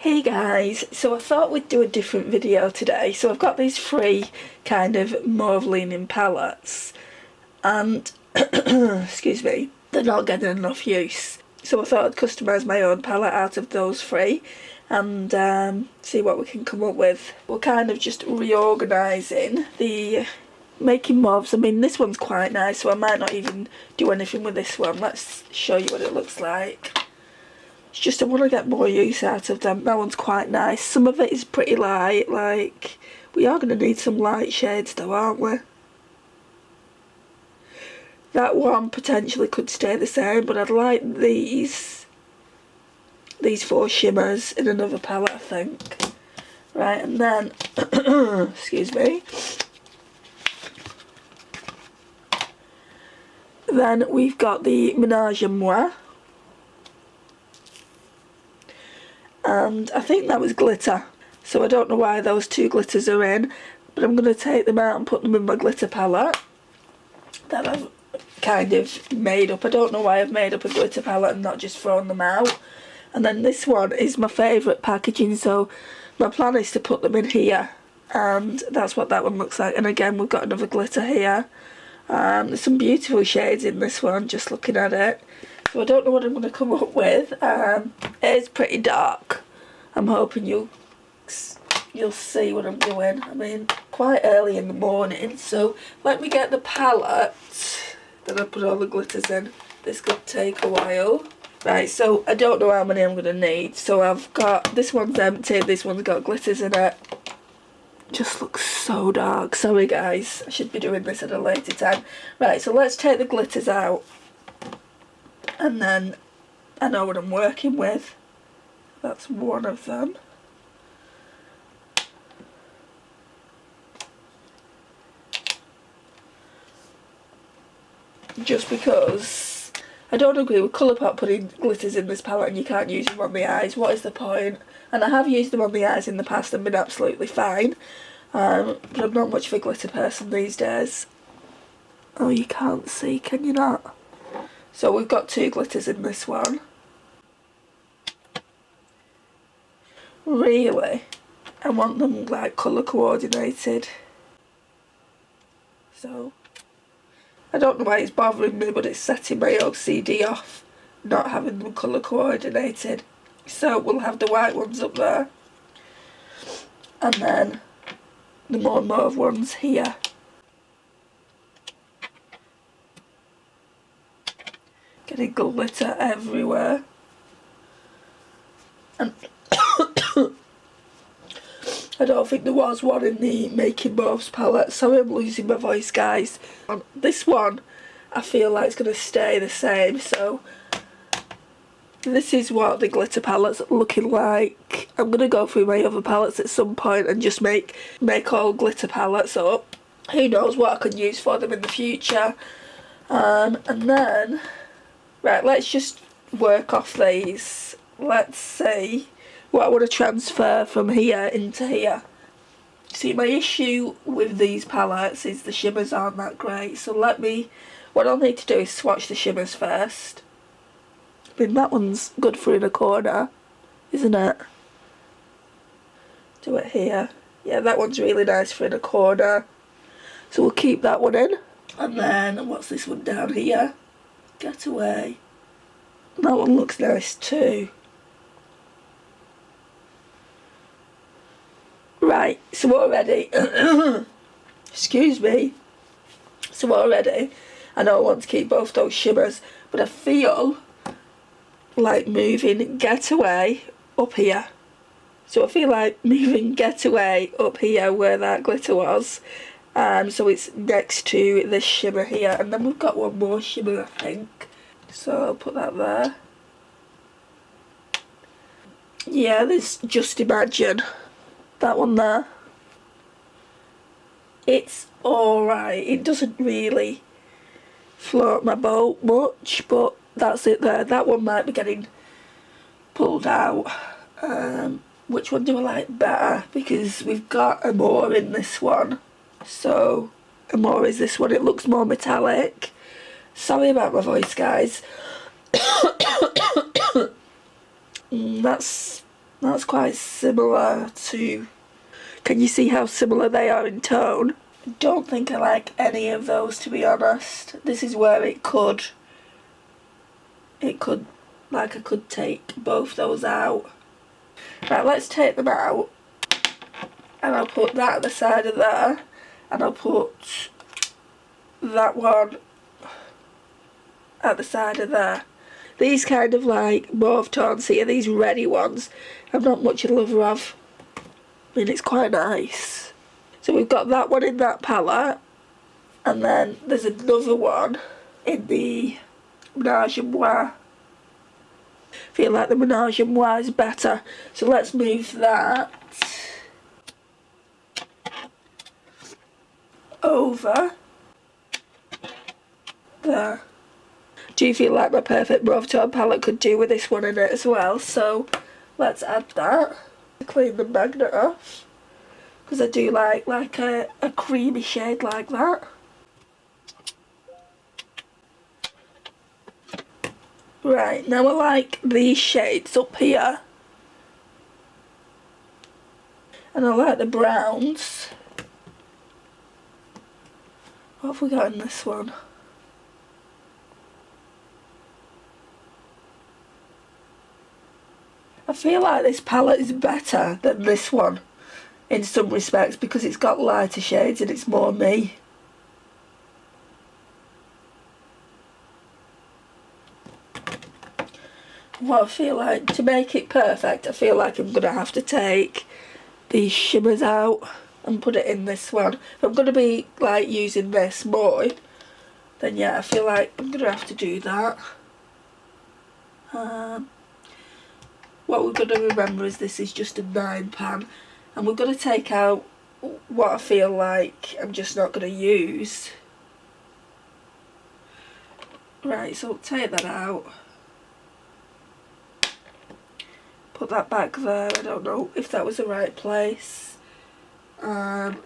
Hey guys, so I thought we'd do a different video today. So I've got these three kind of mauve leaning palettes and, excuse me, they're not getting enough use. So I thought I'd customise my own palette out of those three and see what we can come up with. We're kind of just reorganising the making mauves. I mean, this one's quite nice, so I might not even do anything with this one. Let's show you what it looks like. It's just I want to get more use out of them. That one's quite nice. Some of it is pretty light, like we are going to need some light shades though, aren't we? That one potentially could stay the same, but I'd like these four shimmers in another palette, I think. Right, and then, excuse me. Then we've got the Ménage à Moi. And I think that was glitter, so I don't know why those two glitters are in, but I'm going to take them out and put them in my glitter palette that I've kind of made up. I don't know why I've made up a glitter palette and not just thrown them out. And then this one is my favourite packaging, so my plan is to put them in here, and that's what that one looks like. And again, we've got another glitter here. There's some beautiful shades in this one, just looking at it. So I don't know what I'm going to come up with. It is pretty dark. I'm hoping you'll see what I'm doing. I mean, quite early in the morning, so let me get the palette that I put all the glitters in. This could take a while. Right, so I don't know how many I'm going to need. So I've got, this one's empty, this one's got glitters in it. Just looks so dark. Sorry guys, I should be doing this at a later time. Right, so let's take the glitters out. And then I know what I'm working with. That's one of them. Just because I don't agree with Colourpop putting glitters in this palette and you can't use them on the eyes. What is the point? And I have used them on the eyes in the past and been absolutely fine. But I'm not much of a glitter person these days. Oh, you can't see, can you not? So we've got two glitters in this one. Really, I want them like colour coordinated. So, I don't know why it's bothering me, but it's setting my OCD off, not having them colour coordinated. So we'll have the white ones up there. And then the more mauve ones here. Getting glitter everywhere. And I don't think there was one in the Making Mauves palette. Sorry I'm losing my voice guys. This one I feel like it's going to stay the same, so this is what the glitter palette's looking like. I'm going to go through my other palettes at some point and just make all glitter palettes up. Who knows what I can use for them in the future. And then, right, let's just work off these. Let's see what I want to transfer from here into here. See, my issue with these palettes is the shimmers aren't that great, so what I'll need to do is swatch the shimmers first. I mean, that one's good for in a corner, isn't it? Do it here. Yeah, that one's really nice for in a corner. So we'll keep that one in. And then, what's this one down here? Get Away. That one looks nice too. Right, so already, excuse me, so already, I know I want to keep both those shimmers, but I feel like moving Get Away up here. So I feel like moving Get Away up here where that glitter was. So it's next to this shimmer here, and then we've got one more shimmer I think. So I'll put that there. Yeah, there's Just Imagine. That one there. It's alright. It doesn't really float my boat much, but that's it there. That one might be getting pulled out. Which one do I like better? Because we've got Amore in this one. So, Amore is this one. It looks more metallic. Sorry about my voice, guys. That's That's quite similar to... Can you see how similar they are in tone? I don't think I like any of those, to be honest. This is where it could, like I could take both those out. Right, let's take them out. And I'll put that at the side of there. And I'll put that one at the side of there. These kind of like mauve tones here, these reddy ones, I'm not much a lover of. I mean, it's quite nice. So we've got that one in that palette, and then there's another one in the Menage a Moi. I feel like the Menage a Moi is better, so let's move that over there. Do you feel like my perfect mauve tone palette could do with this one in it as well? So let's add that. Clean the magnet off, because I do like a creamy shade like that. Right, now I like these shades up here. And I like the browns. What have we got in this one? I feel like this palette is better than this one in some respects because it's got lighter shades and it's more me. What I feel like, to make it perfect, I feel like I'm going to have to take these shimmers out and put it in this one. If I'm going to be like using this more, then yeah, I feel like I'm going to have to do that. What we're going to remember is this is just a 9 pan, and we're going to take out what I feel like I'm just not going to use. Right, so take that out. Put that back there. I don't know if that was the right place. Now,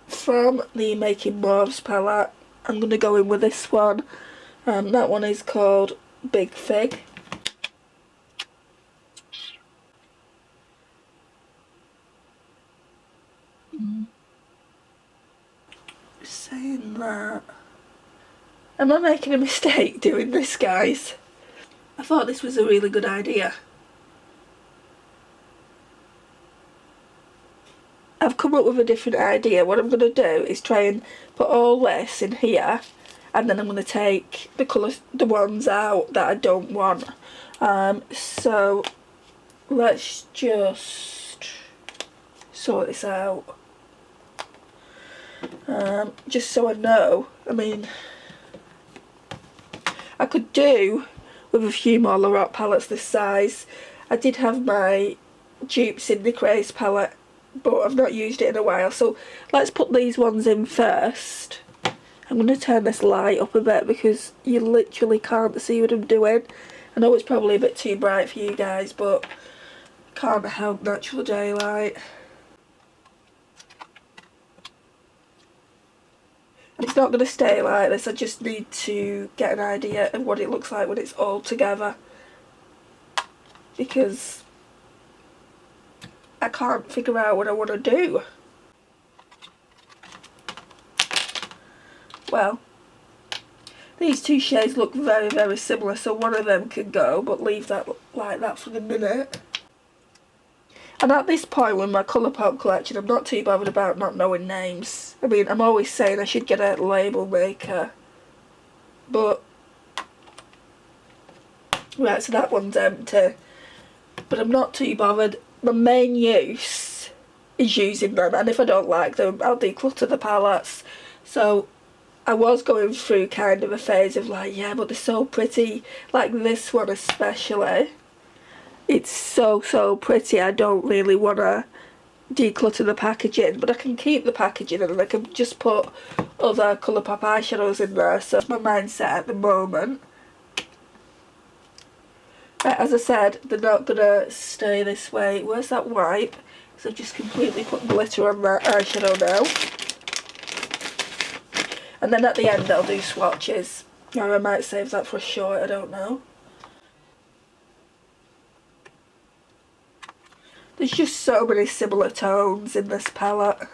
from the Making Mauves palette, I'm going to go in with this one. That one is called Big Fig. Saying that, am I making a mistake doing this, guys? I thought this was a really good idea. I've come up with a different idea. What I'm going to do is try and put all this in here, and then I'm going to take the ones out that I don't want. So let's just sort this out. Just so I know. I mean, I could do with a few more Lorac palettes this size. I did have my dupes in the Craze palette, but I've not used it in a while, so let's put these ones in first. I'm going to turn this light up a bit because you literally can't see what I'm doing. I know it's probably a bit too bright for you guys, but can't help natural daylight. And it's not going to stay like this, I just need to get an idea of what it looks like when it's all together, because I can't figure out what I want to do. Well, these two shades look very, very similar, so one of them can go, but leave that like that for the minute. And at this point with my Colourpop collection, I'm not too bothered about not knowing names. I mean, I'm always saying I should get a label maker, but... Right, so that one's empty. But I'm not too bothered. My main use is using them, and if I don't like them, I'll declutter the palettes. So I was going through kind of a phase of like, yeah, but they're so pretty. Like this one especially. It's so, so pretty. I don't really want to declutter the packaging, but I can keep the packaging and I can just put other Colourpop eyeshadows in there. So that's my mindset at the moment. As I said, they're not going to stay this way. Where's that wipe? So I've just completely put glitter on that eyeshadow now. And then at the end I'll do swatches. Or I might save that for a short, I don't know. There's just so many similar tones in this palette.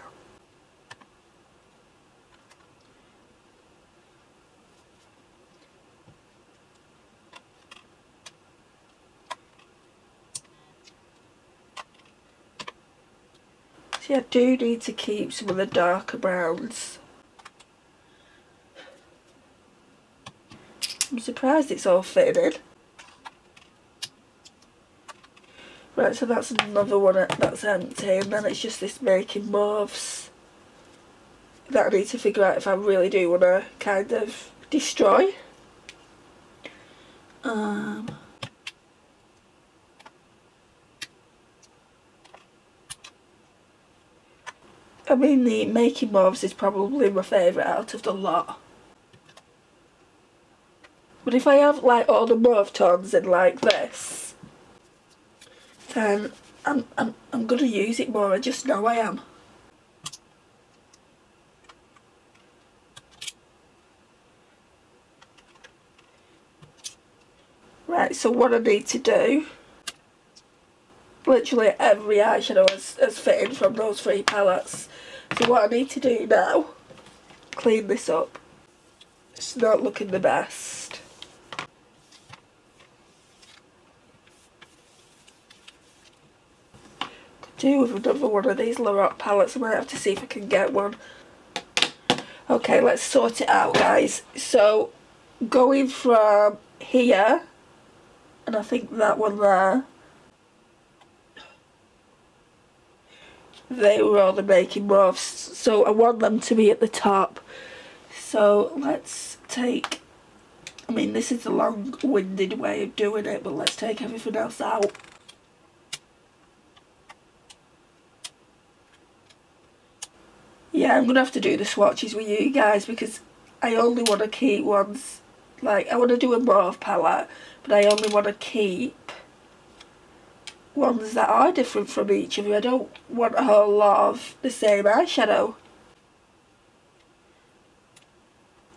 See, I do need to keep some of the darker browns. I'm surprised it's all fitting in. Right, so that's another one that's empty, and then it's just this Making Mauves that I need to figure out if I really do want to kind of destroy. I mean, the Making Mauves is probably my favourite out of the lot. But if I have like all the mauve tones in like this, then I'm gonna use it more. I just know I am. Right, so what I need to do, literally every eyeshadow has fitted from those 3 palettes. So what I need to do now, clean this up. It's not looking the best. Could do with another one of these Lorac palettes. I might have to see if I can get one. Okay, let's sort it out, guys. So, going from here, and I think that one there, they were all the Making Mauves, so I want them to be at the top. So let's take, I mean, this is the long-winded way of doing it, but let's take everything else out. Yeah, I'm going to have to do the swatches with you guys because I only want to keep ones, like, I want to do a mauve palette, but I only want to keep ones that are different from each other. I don't want a whole lot of the same eyeshadow.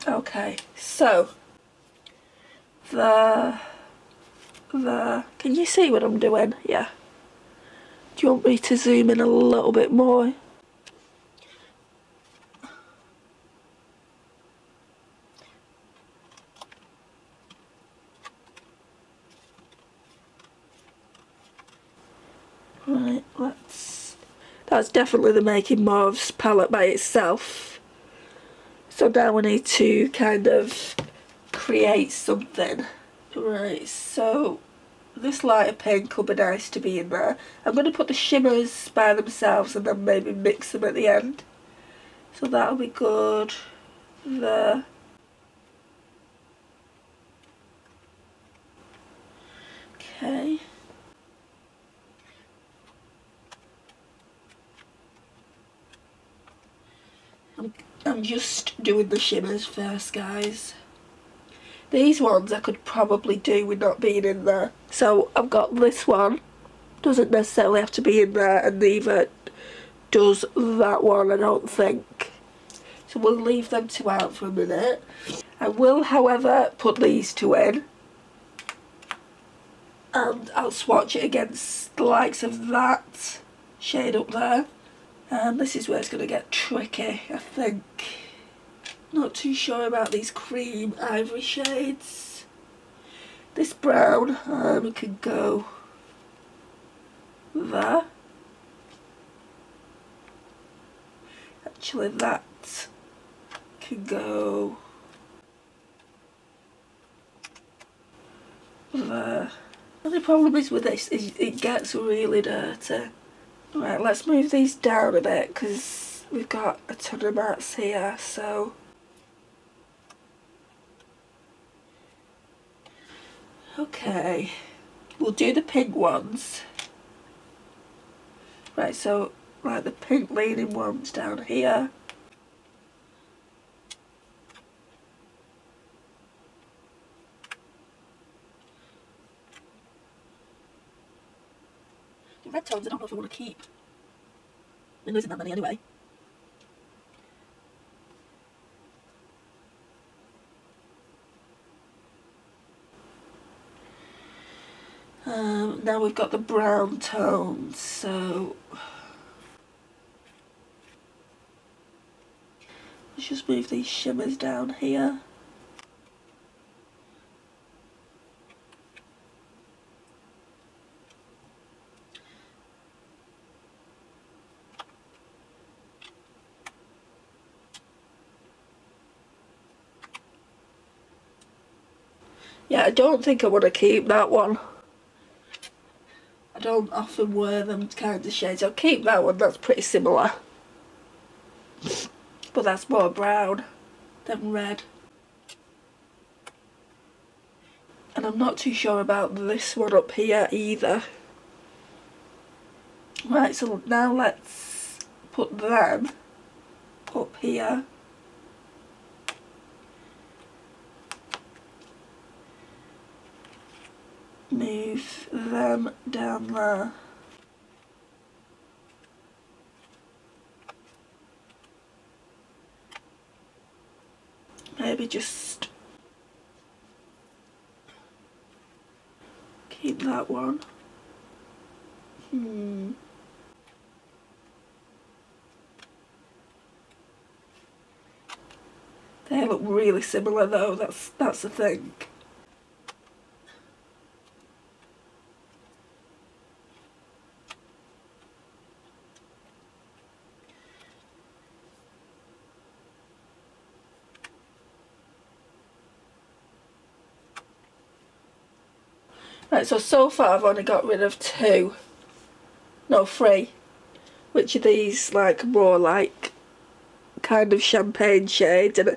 Okay, so can you see what I'm doing? Yeah. Do you want me to zoom in a little bit more? Right, that's definitely the Making Mauves palette by itself. So now we need to kind of create something. Right, so this lighter pink will be nice to be in there. I'm going to put the shimmers by themselves and then maybe mix them at the end. So that'll be good there. Okay. I'm just doing the shimmers first, guys. These ones I could probably do with not being in there. So I've got this one. Doesn't necessarily have to be in there, and neither does that one, I don't think. So we'll leave them 2 out for a minute. I will, however, put these 2 in. And I'll swatch it against the likes of that shade up there. And this is where it's going to get tricky, I think. Not too sure about these cream ivory shades. This brown can go there. Actually, that can go there. The only problem is with this is it gets really dirty. Right, let's move these down a bit because we've got a ton of mats here, so. Okay, we'll do the pink ones. Right, so like the pink leading ones down here. The red tones I don't know if I want to keep. We're losing that many anyway. now we've got the brown tones, so let's just move these shimmers down here. Yeah, I don't think I want to keep that one. I don't often wear them kinds of shades. I'll keep that one, that's pretty similar. But that's more brown than red. And I'm not too sure about this one up here either. Right, so now let's put them up here. Move them down there. Maybe just keep that one. They look really similar though, that's the thing. Right, so far I've only got rid of three, which are these like more like kind of champagne shades, and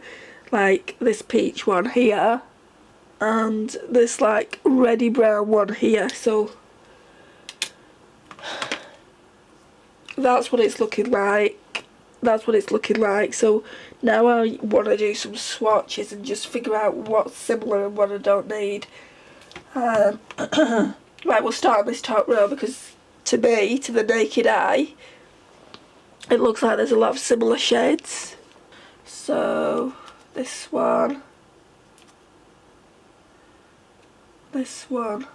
like this peach one here and this like reddy brown one here, so that's what it's looking like. So now I want to do some swatches and just figure out what's similar and what I don't need. Right, we'll start on this top row because to me, to the naked eye, it looks like there's a lot of similar shades. So this one, this one,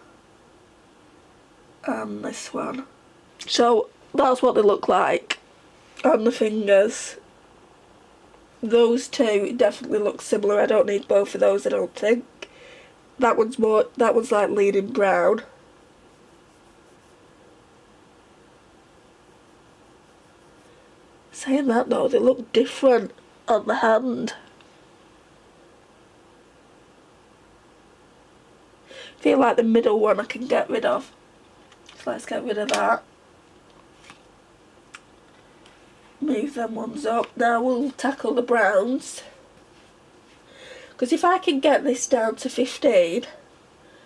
and this one. So that's what they look like on the fingers. Those two definitely look similar. I don't need both of those, I don't think. That one's like leaning brown. Saying that though, they look different on the hand. I feel like the middle one I can get rid of. So let's get rid of that. Move them ones up. Now we'll tackle the browns. Because if I can get this down to 15,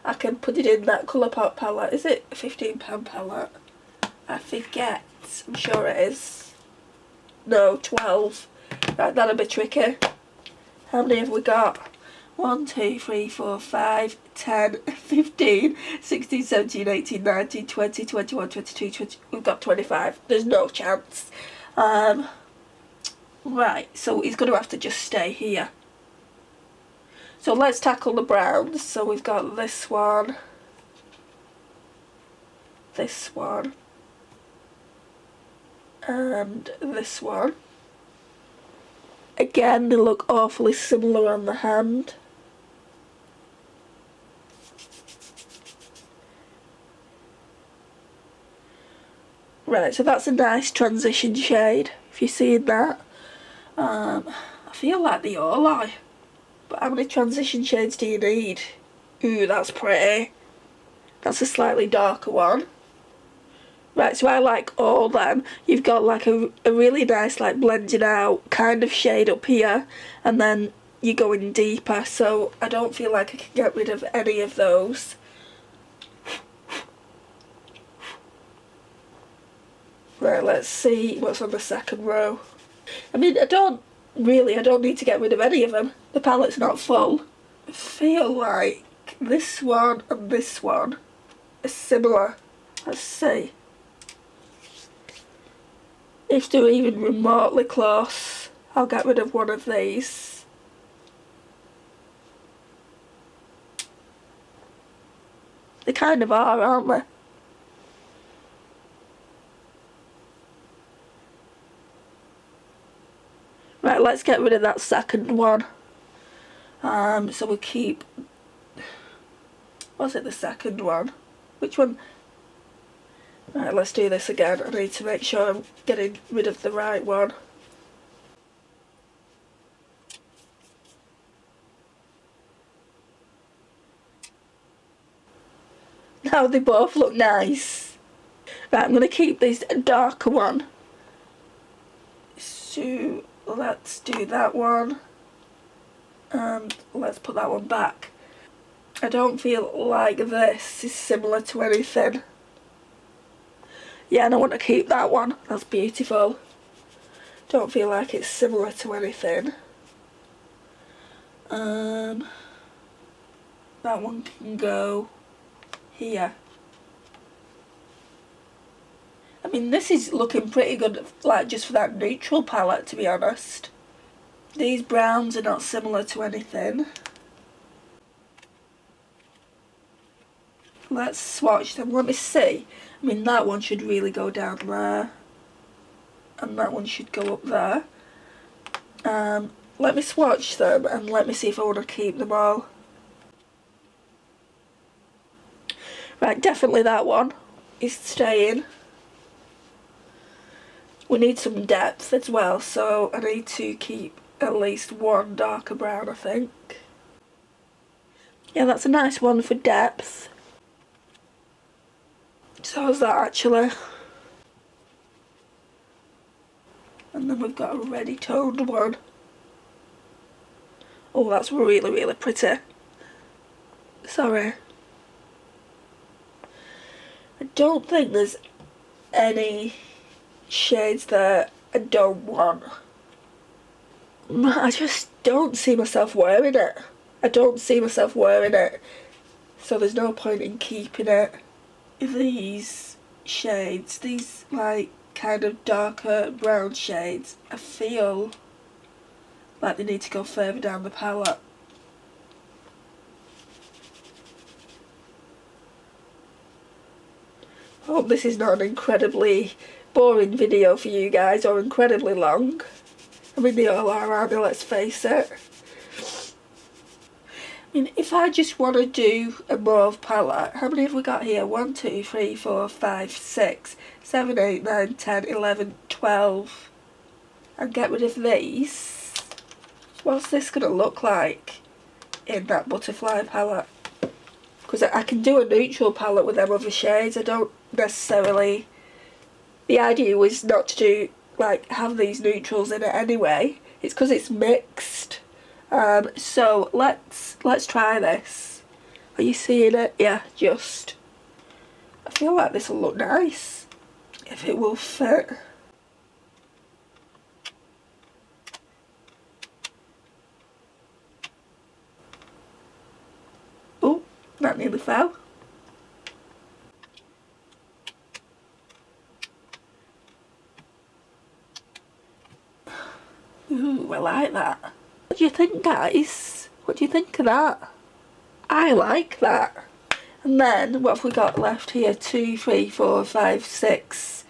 I can put it in that Colourpop palette. Is it a £15 palette? I forget. I'm sure it is. No, 12. Right, that'll be tricky. How many have we got? 1, 2, 3, 4, 5, 10, 15, 16, 17, 18, 19, 20, 21, 22, 20. We've got 25. There's no chance. Right, so he's going to have to just stay here. So let's tackle the browns. So we've got this one, and this one. Again, they look awfully similar on the hand. Right, so that's a nice transition shade, if you're seeing that. I feel like they all are. But how many transition shades do you need? Ooh, that's pretty. That's a slightly darker one. Right, so I like all them. You've got like a really nice like blended out kind of shade up here, and then you're going deeper, so I don't feel like I can get rid of any of those. Right, let's see what's on the second row. I mean, I don't need to get rid of any of them. The palette's not full. I feel like this one and this one are similar. Let's see. If they're even remotely close, I'll get rid of one of these. They kind of are, aren't they? Right, let's get rid of that second one. So we'll keep... Was it the second one? Which one? Right, let's do this again. I need to make sure I'm getting rid of the right one. Now they both look nice. Right, I'm going to keep this darker one. So let's do that one. And let's put that one back. I don't feel like this is similar to anything. Yeah, and I want to keep that one. That's beautiful. Don't feel like it's similar to anything. That one can go here. I mean, this is looking pretty good, like, just for that neutral palette, to be honest. These browns are not similar to anything. Let's swatch them. Let me see. I mean, that one should really go down there. And that one should go up there. Let me swatch them and let me see if I want to keep them all. Right, definitely that one is staying. We need some depth as well, so I need to keep at least one darker brown, I think. Yeah, that's a nice one for depth. So how's that actually? And then we've got a reddy toned one. Oh, that's really, really pretty. Sorry. I don't think there's any shades that I don't want. I just don't see myself wearing it. I don't see myself wearing it. So there's no point in keeping it. These shades, these like kind of darker brown shades, I feel like they need to go further down the palette. I hope this is not an incredibly boring video for you guys, or incredibly long. I mean, they all are, aren't they? Let's face it. I mean, if I just want to do a mauve palette, how many have we got here? 1, 2, 3, 4, 5, 6, 7, 8, 9, 10, 11, 12. And get rid of these. What's this going to look like in that butterfly palette? Because I can do a neutral palette with them other shades. I don't necessarily... The idea was not to do, like, have these neutrals in it anyway. It's because it's mixed. So let's try this. Are you seeing it? Yeah, just. I feel like this will look nice if it will fit. Oh, that nearly fell. Ooh, I like that. What do you think, guys? What do you think of that? I like that. And then, what have we got left here? 2, 3, 4, 5, 6.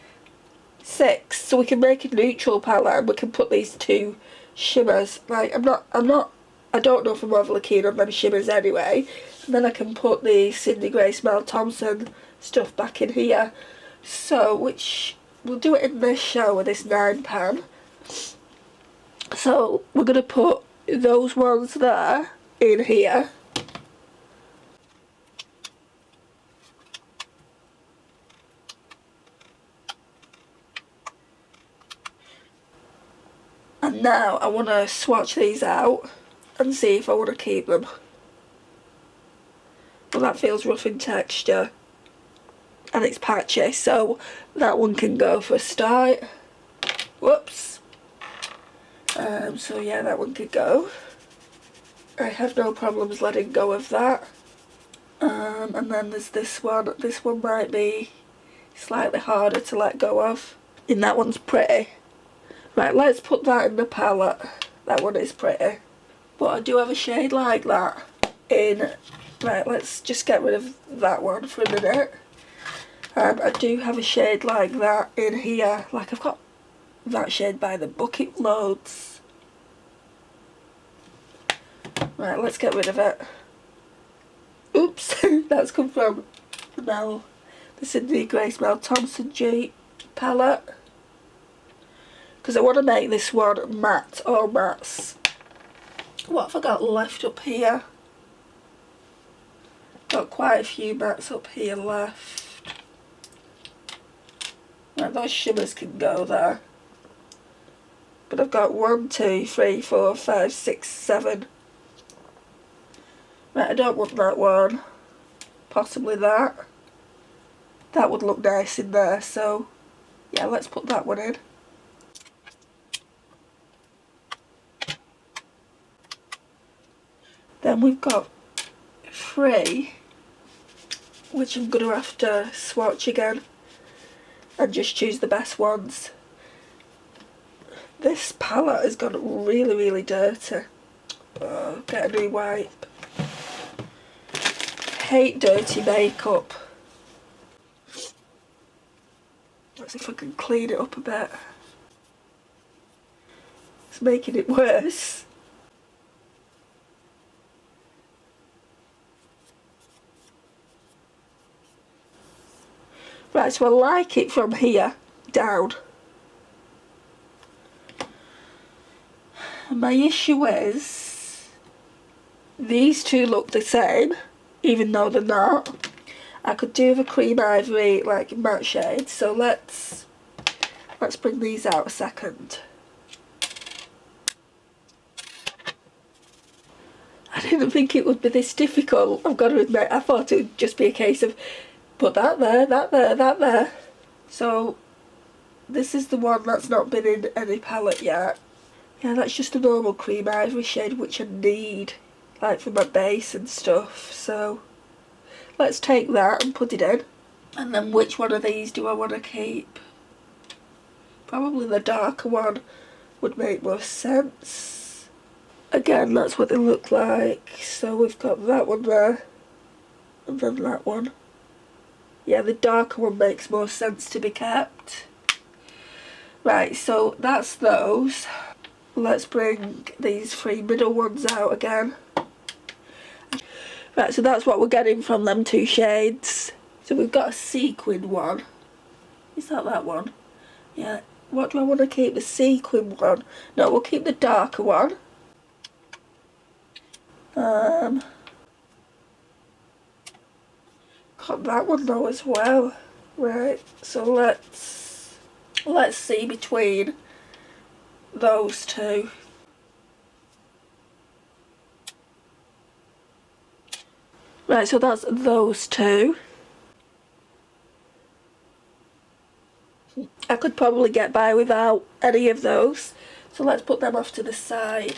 6. So we can make a neutral palette and we can put these two shimmers. Like, I don't know if I'm overly keen on them shimmers anyway. And then I can put the Cindy Grace Mel Thompson stuff back in here. So, which, we'll do it in this shower, this 9 pan. So we're going to put those ones there in here. And now I want to swatch these out and see if I want to keep them. Well, that feels rough in texture and it's patchy, so that one can go for a start. Whoops. So yeah, that one could go. I have no problems letting go of that. And then there's this one. This one might be slightly harder to let go of. And that one's pretty. Right, let's put that in the palette. That one is pretty. But I do have a shade like that in... Right, let's just get rid of that one for a minute. I do have a shade like that in here. Like, I've got that shade by the bucket loads. Right, let's get rid of it. Oops, that's come from the Mauve, the Sydney Grace Mel Thompson G palette. Because I want to make this one matte, all mattes. What have I got left up here? Got quite a few mattes up here left. Right, those shimmers can go there. But I've got 1, 2, 3, 4, 5, 6, 7. Right, I don't want that one. Possibly that. That would look nice in there, so yeah, let's put that one in. Then we've got 3, which I'm going to have to swatch again and just choose the best ones. This palette has gone really, really dirty. Oh, get a new wipe. Hate dirty makeup. Let's see if I can clean it up a bit. It's making it worse. Right, so I like it from here down. My issue is these two look the same, even though they're not. I could do with a cream ivory like matte shade, so let's bring these out a second. I didn't think it would be this difficult, I've got to admit. I thought it would just be a case of put that there, that there, that there. So this is the one that's not been in any palette yet. Yeah, that's just a normal cream ivory shade, which I need, like for my base and stuff. So let's take that and put it in. And then which one of these do I want to keep? Probably the darker one would make more sense. Again, that's what they look like. So we've got that one there, and then that one. Yeah, the darker one makes more sense to be kept. Right, so that's those. Let's bring these 3 middle ones out again. Right, so that's what we're getting from them 2 shades. So we've got a sequin one. Is that one? Yeah. What do I want to keep? The sequin one? No, we'll keep the darker one. Got that one though as well. Right, so let's see between those two. Right, so that's those two. I could probably get by without any of those, so let's put them off to the side.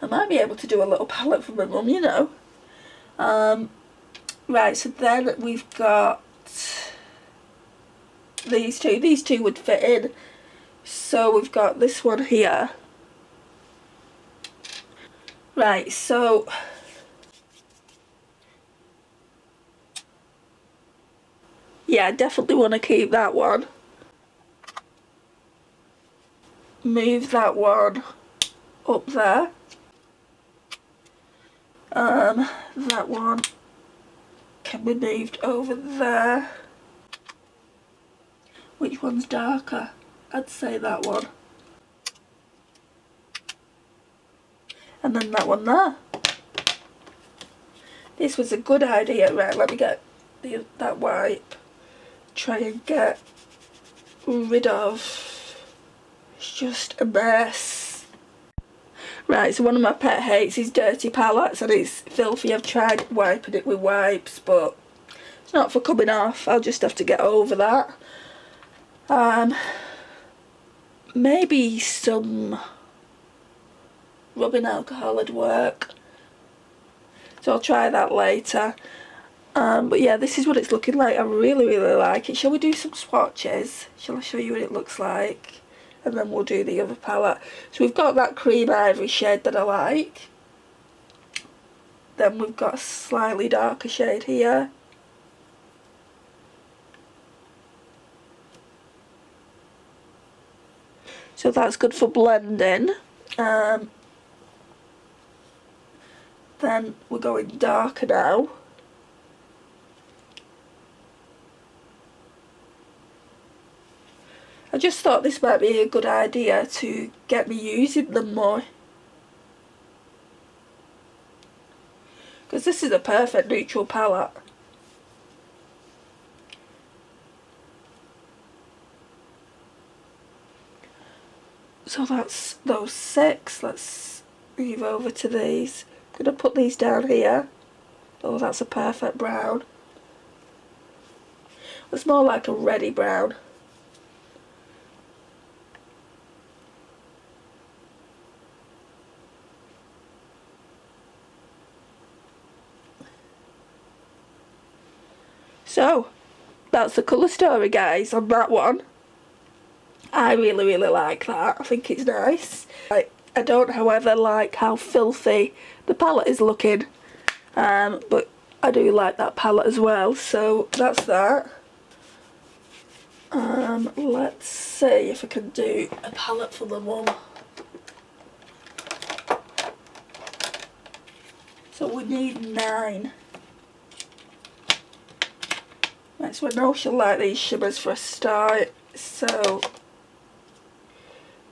I might be able to do a little palette for my mum, you know. Right, so then we've got these two. These two would fit in. So we've got this one here. Right, so yeah, I definitely want to keep that one. Move that one up there. That one can be moved over there. Which one's darker? I'd say that one. And then that one there. This was a good idea. Right, let me get that wipe. Try and get rid of. It's just a mess. Right, so one of my pet hates is dirty palettes, and it's filthy. I've tried wiping it with wipes, but it's not for coming off. I'll just have to get over that. Maybe some rubbing alcohol would work. So I'll try that later. But yeah, this is what it's looking like. I really, really like it. Shall we do some swatches? Shall I show you what it looks like? And then we'll do the other palette. So we've got that cream ivory shade that I like. Then we've got a slightly darker shade here. So that's good for blending. Then we're going darker now. I just thought this might be a good idea to get me using them more. Because this is a perfect neutral palette. So that's those 6. Let's move over to these. I'm going to put these down here. Oh, that's a perfect brown. It's more like a reddy brown. So, that's the colour story, guys, on that one. I really like that. I think it's nice. I don't, however, like how filthy the palette is looking. But I do like that palette as well. So, that's that. Let's see if I can do a palette for the mum. So, we need 9. Right, so I know she'll like these shimmers for a start, so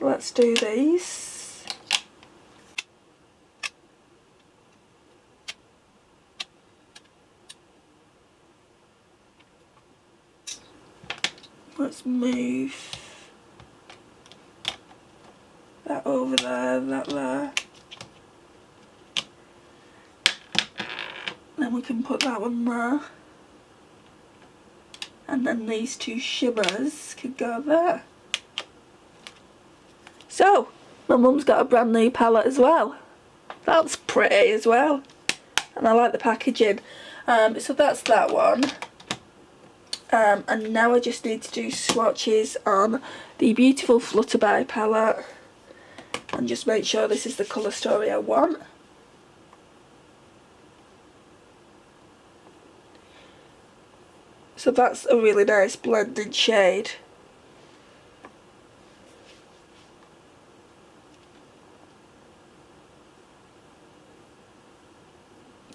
let's do these. Let's move that over there, that there. Then we can put that one there. And then these 2 shimmers could go there. So, my mum's got a brand new palette as well. That's pretty as well. And I like the packaging. So that's that one. And now I just need to do swatches on the beautiful Flutter by palette. And just make sure this is the colour story I want. So that's a really nice blending shade.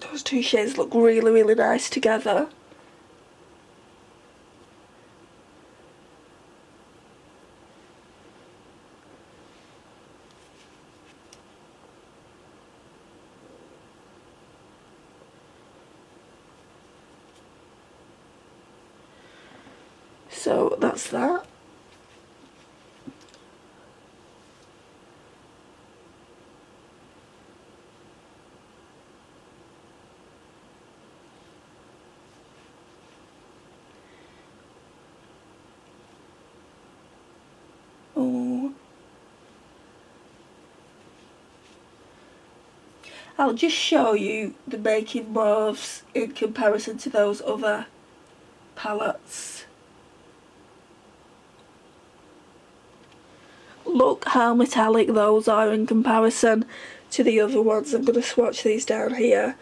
Those 2 shades look really nice together. So that's that. Oh. I'll just show you the making mauves in comparison to those other palettes. Look how metallic those are in comparison to the other ones. I'm going to swatch these down here.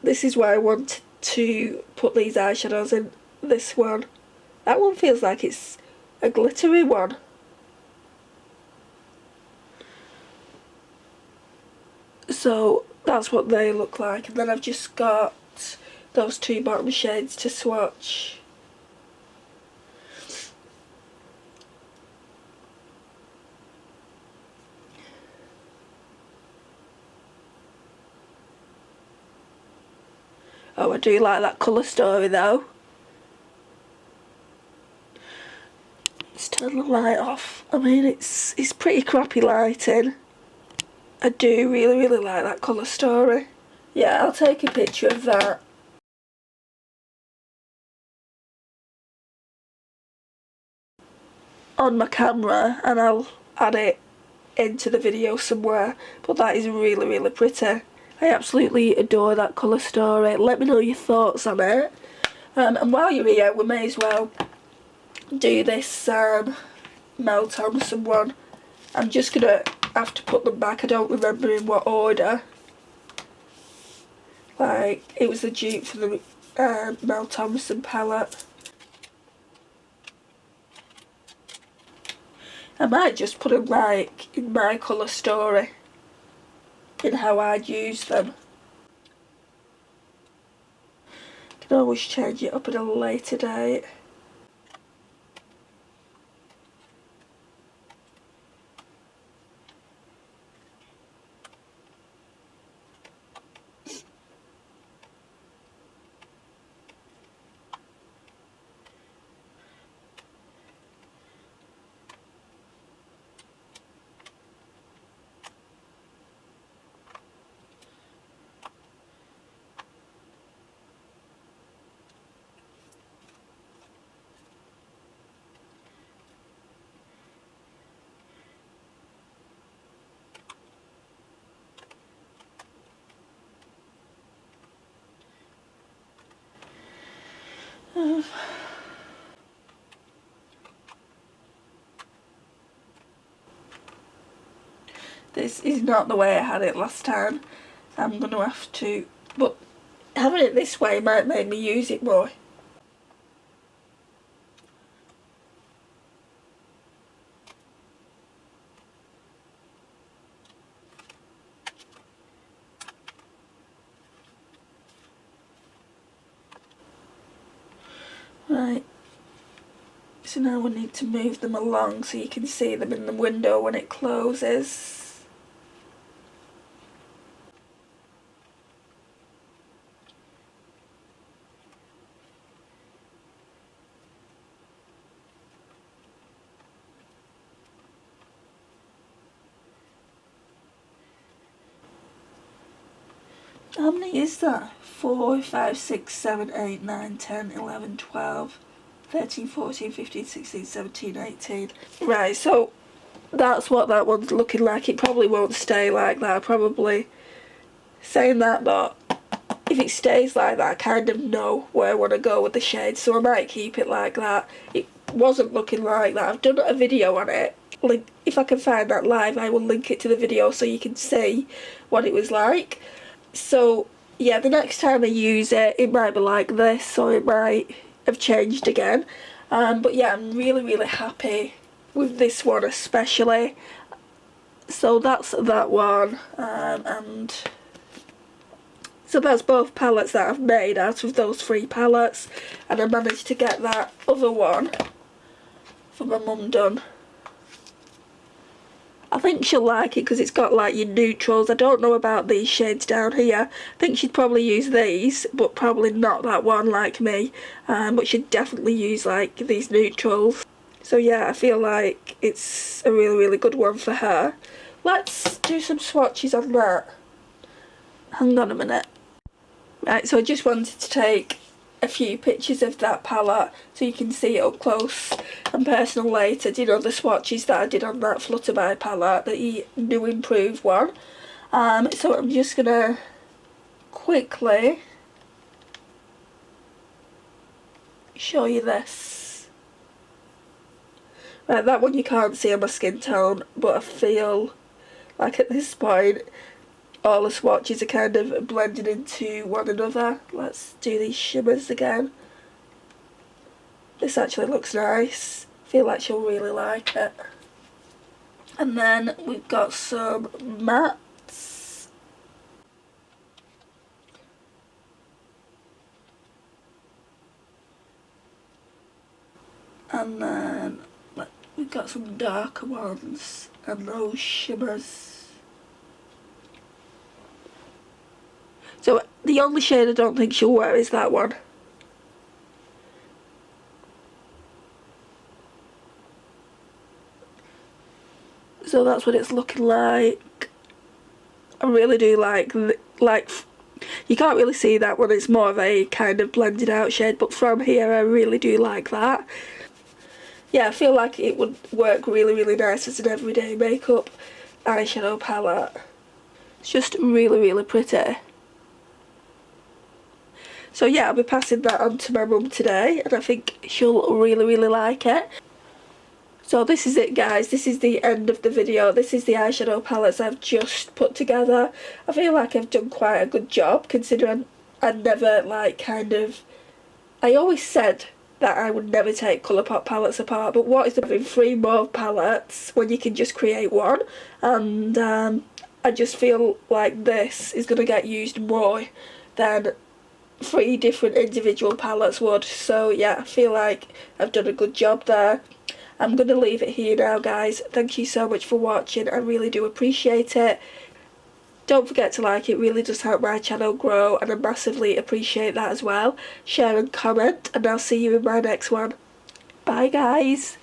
This is why I want to put these eyeshadows in this one. That one feels like it's a glittery one. So that's what they look like. And then I've just got those 2 bottom shades to swatch. Oh, I do like that colour story though. Let's turn the light off. I mean, it's pretty crappy lighting. I do really like that colour story. Yeah, I'll take a picture of that. On my camera and I'll add it into the video somewhere. But that is really pretty. I absolutely adore that colour story. Let me know your thoughts on it. And while you're here, we may as well do this melt on someone. I'm just going to have to put them back. I don't remember in what order. Like, it was the dupe for the Mel Thompson palette. I might just put them like in my colour story, in how I'd use them. can always change it up at a later date. This is not the way I had it last time. I'm going to have to, but having it this way might make me use it more. Right, so now we need to move them along so you can see them in the window when it closes. How many is that? 4, 5, 6, 7, 8, 9, 10, 11, 12, 13, 14, 15, 16, 17, 18. Right, so that's what that one's looking like. It probably won't stay like that. Probably saying that, but if it stays like that, I kind of know where I want to go with the shades, so I might keep it like that. It wasn't looking like that. I've done a video on it. Like, if I can find that live, I will link it to the video so you can see what it was like. So yeah, the next time I use it, it might be like this, or it might have changed again. But yeah, I'm really happy with this one especially. So that's that one, and so that's both palettes that I've made out of those 3 palettes, and I managed to get that other one for my mum done. I think she'll like it because it's got like your neutrals. I don't know about these shades down here. I think she'd probably use these, but probably not that one like me. But she'd definitely use like these neutrals. So yeah, I feel like it's a really good one for her. Let's do some swatches on that. Hang on a minute. Right, so I just wanted to take a few pictures of that palette so you can see it up close and personal later. You know, the swatches that I did on that Flutter by palette, the new improved one. So I'm just gonna quickly show you this. Right, that one you can't see on my skin tone, but I feel like at this point all the swatches are kind of blending into one another. Let's do these shimmers again. This actually looks nice. I feel like she'll really like it. And then we've got some mattes. And then we've got some darker ones and those shimmers. So the only shade I don't think she'll wear is that one. So that's what it's looking like. I really do like you can't really see that one, it's more of a kind of blended out shade, but from here I really do like that. Yeah, I feel like it would work really nice as an everyday makeup eyeshadow palette. It's just really pretty. So yeah, I'll be passing that on to my mum today, and I think she'll really like it. So this is it, guys. This is the end of the video. This is the eyeshadow palettes I've just put together. I feel like I've done quite a good job, considering I never I always said that I would never take Colourpop palettes apart, but what is the having 3 Mauve palettes when you can just create one? And I just feel like this is going to get used more than 3 different individual palettes would. So yeah, I feel like I've done a good job there. I'm going to leave it here now, guys. Thank you so much for watching. I really do appreciate it. Don't forget to like, it really does help my channel grow, and I massively appreciate that as well. Share and comment, and I'll see you in my next one. Bye, guys.